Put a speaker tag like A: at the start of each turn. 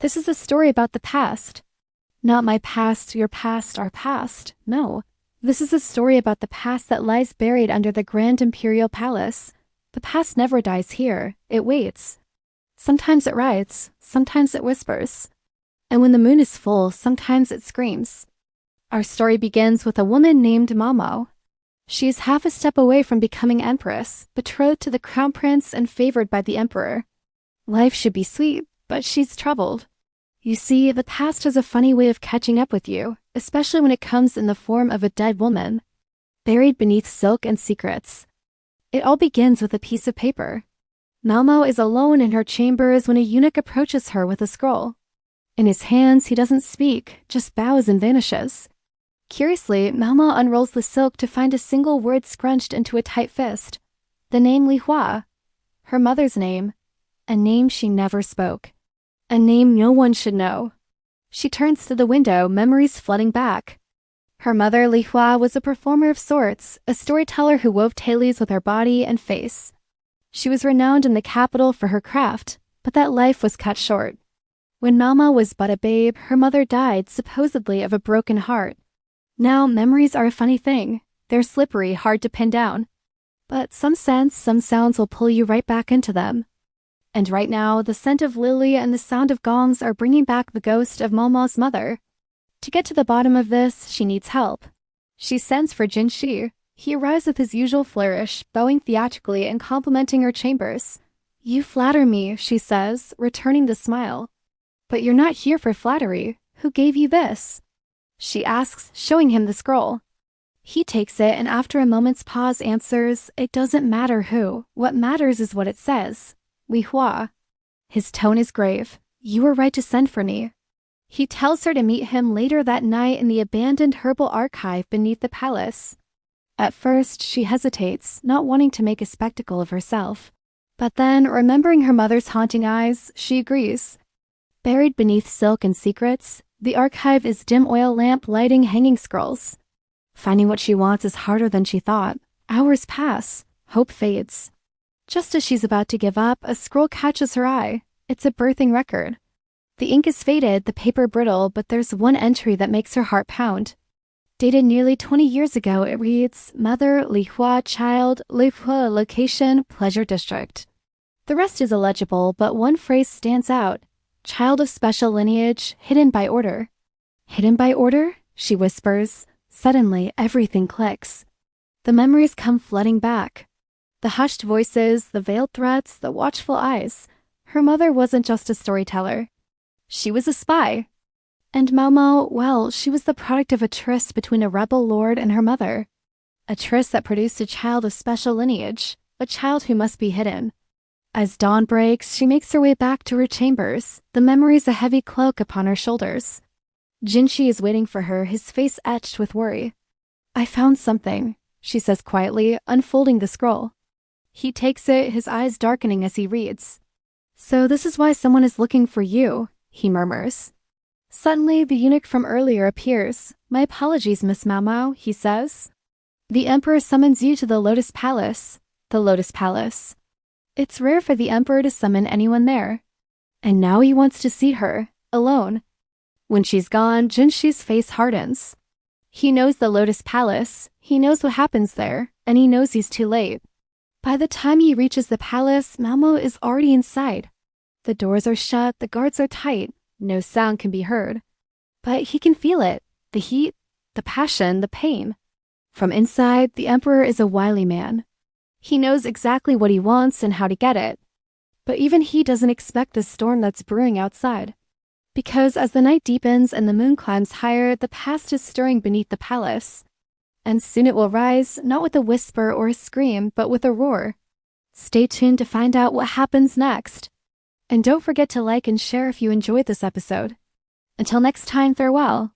A: This is a story about the past. Not my past, your past, our past. No. This is a story about the past that lies buried under the Grand Imperial Palace. The past never dies here. It waits. Sometimes it rides, sometimes it whispers. And when the moon is full, sometimes it screams. Our story begins with a woman named Mamo. She is half a step away from becoming empress, betrothed to the crown prince and favored by the emperor. Life should be sweet, but she's troubled. You see, the past has a funny way of catching up with you, especially when it comes in the form of a dead woman, buried beneath silk and secrets. It all begins with a piece of paper. Mamo is alone in her chambers when a eunuch approaches her with a scroll. In his hands, he doesn't speak, just bows and vanishes. Curiously, Mamo unrolls the silk to find a single word scrunched into a tight fist. The name Lihua. Her mother's name. A name she never spoke. A name no one should know. She turns to the window, memories flooding back. Her mother, Lihua, was a performer of sorts, a storyteller who wove tales with her body and face. She was renowned in the capital for her craft, but that life was cut short. When Mamo was but a babe, her mother died, supposedly of a broken heart. Now, memories are a funny thing. They're slippery, hard to pin down. But some scents, some sounds will pull you right back into them. And right now, the scent of lily and the sound of gongs are bringing back the ghost of Mamo's mother. To get to the bottom of this, she needs help. She sends for Jin Shi. He arrives with his usual flourish, bowing theatrically and complimenting her chambers. "You flatter me," she says, returning the smile. "But you're not here for flattery. Who gave you this?" she asks, showing him the scroll. He takes it and after a moment's pause answers, "It doesn't matter who. What matters is what it says. Lihua." His tone is grave. "You were right to send for me." He tells her to meet him later that night in the abandoned herbal archive beneath the palace. At first, she hesitates, not wanting to make a spectacle of herself. But then, remembering her mother's haunting eyes, she agrees. Buried beneath silk and secrets, the archive is dim oil lamp lighting hanging scrolls. Finding what she wants is harder than she thought. Hours pass. Hope fades. Just as she's about to give up, a scroll catches her eye. It's a birthing record. The ink is faded, the paper brittle, but there's one entry that makes her heart pound. Dated nearly 20 years ago, it reads, "Mother, Lihua, child, Lihua, location, Pleasure District." The rest is illegible, but one phrase stands out. "Child of special lineage, hidden by order." "Hidden by order?" she whispers. Suddenly, everything clicks. The memories come flooding back. The hushed voices, the veiled threats, the watchful eyes. Her mother wasn't just a storyteller. She was a spy. And Mamo, well, she was the product of a tryst between a rebel lord and her mother. A tryst that produced a child of special lineage, a child who must be hidden. As dawn breaks, she makes her way back to her chambers, the memories a heavy cloak upon her shoulders. Jinshi is waiting for her, his face etched with worry. "I found something," she says quietly, unfolding the scroll. He takes it, his eyes darkening as he reads. "So this is why someone is looking for you," he murmurs. Suddenly, the eunuch from earlier appears. "My apologies, Miss Mamo," he says. "The Emperor summons you to the Lotus Palace." The Lotus Palace. It's rare for the Emperor to summon anyone there. And now he wants to see her, alone. When she's gone, Jinshi's face hardens. He knows the Lotus Palace, he knows what happens there, and he knows he's too late. By the time he reaches the palace, Mamo is already inside. The doors are shut, the guards are tight, no sound can be heard. But he can feel it, the heat, the passion, the pain. From inside, the Emperor is a wily man. He knows exactly what he wants and how to get it. But even he doesn't expect the storm that's brewing outside. Because as the night deepens and the moon climbs higher, the past is stirring beneath the palace. And soon it will rise, not with a whisper or a scream, but with a roar. Stay tuned to find out what happens next. And don't forget to like and share if you enjoyed this episode. Until next time, farewell.